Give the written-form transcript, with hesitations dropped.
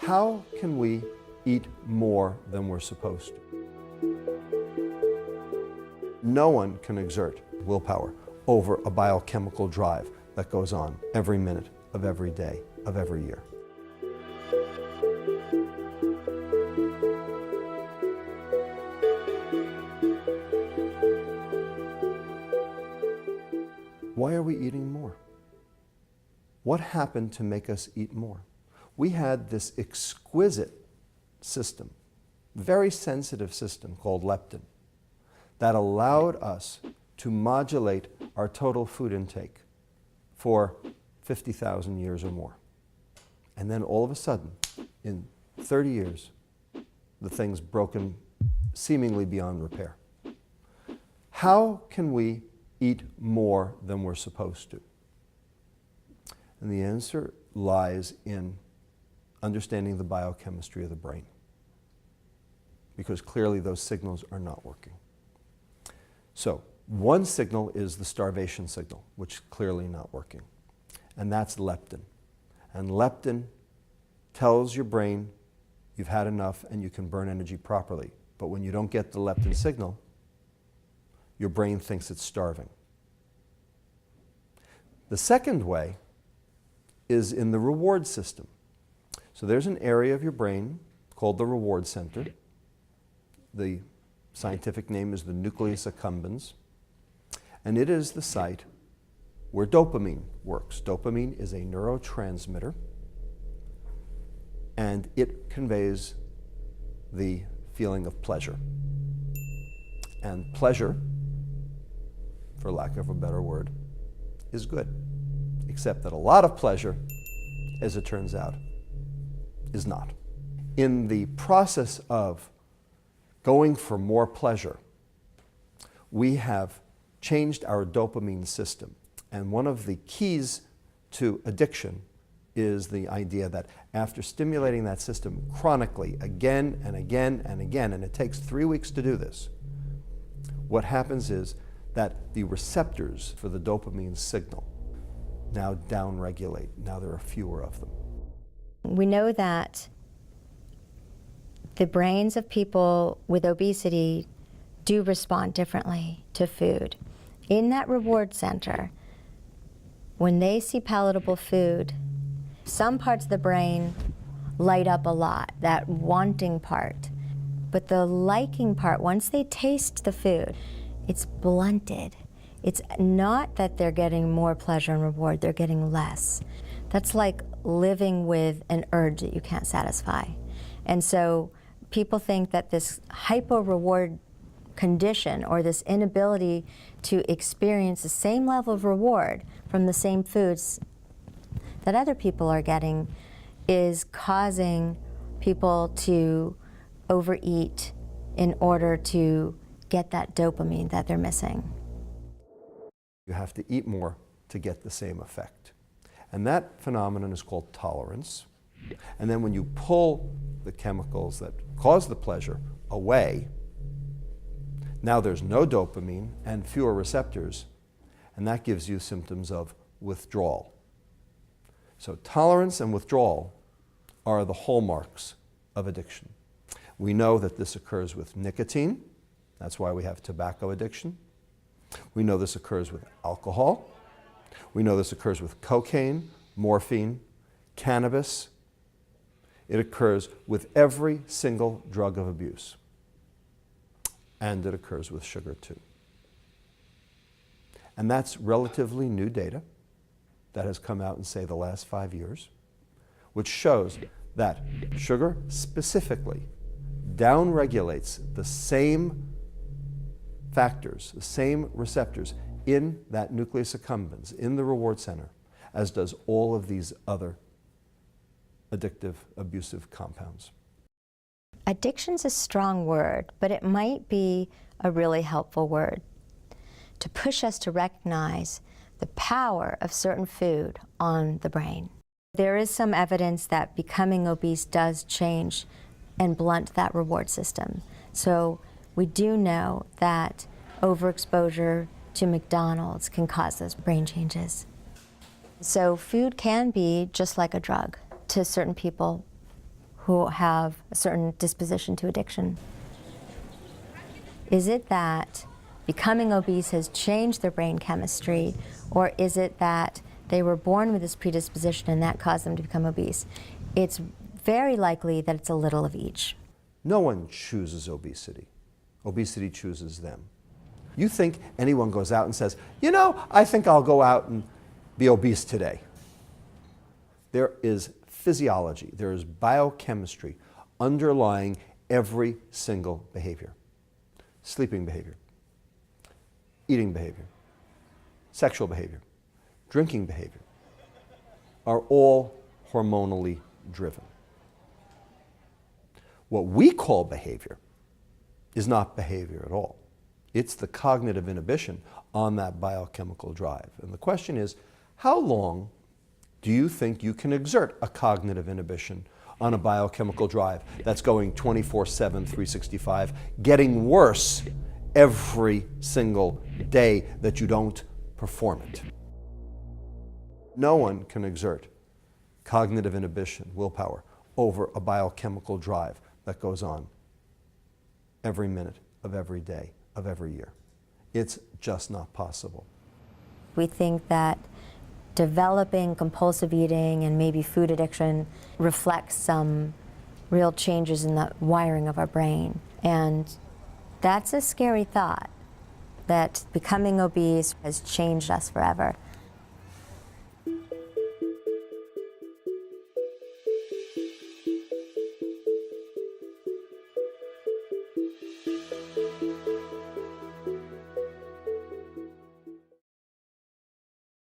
How can we eat more than we're supposed to? No one can exert willpower over a biochemical drive that goes on every minute of every day of every year. Why are we eating more? What happened to make us eat more? We had this exquisite system, very sensitive system called leptin that allowed us to modulate our total food intake for 50,000 years or more. And then all of a sudden, in 30 years, the thing's broken seemingly beyond repair. How can we eat more than we're supposed to? And the answer lies in understanding the biochemistry of the brain, because clearly those signals are not working. So one signal is the starvation signal, which is clearly not working, and that's leptin. And leptin tells your brain you've had enough and you can burn energy properly. But when you don't get the leptin signal, your brain thinks it's starving. The second way is in the reward system. So there's an area of your brain called the reward center. The scientific name is the nucleus accumbens. And it is the site where dopamine works. Dopamine is a neurotransmitter, and it conveys the feeling of pleasure. And pleasure, for lack of a better word, is good. Except that a lot of pleasure, as it turns out, is not. In the process of going for more pleasure, we have changed our dopamine system. And one of the keys to addiction is the idea that after stimulating that system chronically, again and again and again, and it takes 3 weeks to do this, what happens is that the receptors for the dopamine signal now downregulate. Now there are fewer of them. We know that the brains of people with obesity do respond differently to food. In that reward center, when they see palatable food, some parts of the brain light up a lot, that wanting part. But the liking part, once they taste the food, it's blunted. It's not that they're getting more pleasure and reward, they're getting less. That's like living with an urge that you can't satisfy. And so people think that this hypo-reward condition, or this inability to experience the same level of reward from the same foods that other people are getting, is causing people to overeat in order to get that dopamine that they're missing. You have to eat more to get the same effect. And that phenomenon is called tolerance. And then when you pull the chemicals that cause the pleasure away, now there's no dopamine and fewer receptors, and that gives you symptoms of withdrawal. So tolerance and withdrawal are the hallmarks of addiction. We know that this occurs with nicotine. That's why we have tobacco addiction. We know this occurs with alcohol. We know this occurs with cocaine, morphine, cannabis. It occurs with every single drug of abuse. And it occurs with sugar too. And that's relatively new data that has come out in, say, the last 5 years, which shows that sugar specifically downregulates the same factors, the same receptors in that nucleus accumbens, in the reward center, as does all of these other addictive, abusive compounds. Addiction's a strong word, but it might be a really helpful word to push us to recognize the power of certain food on the brain. There is some evidence that becoming obese does change and blunt that reward system. So we do know that overexposure to McDonald's can cause those brain changes. So food can be just like a drug to certain people who have a certain disposition to addiction? Is it that becoming obese has changed their brain chemistry, or is it that they were born with this predisposition and that caused them to become obese? It's very likely that it's a little of each. No one chooses obesity. Obesity chooses them. You think anyone goes out and says, you know, I think I'll go out and be obese today. There is physiology, there is biochemistry underlying every single behavior. Sleeping behavior, eating behavior, sexual behavior, drinking behavior are all hormonally driven. What we call behavior is not behavior at all. It's the cognitive inhibition on that biochemical drive. And the question is, how long do you think you can exert a cognitive inhibition on a biochemical drive that's going 24/7, 365, getting worse every single day that you don't perform it? No one can exert cognitive inhibition, willpower, over a biochemical drive that goes on every minute of every day of every year. It's just not possible. We think that developing compulsive eating and maybe food addiction reflects some real changes in the wiring of our brain. And that's a scary thought, that becoming obese has changed us forever.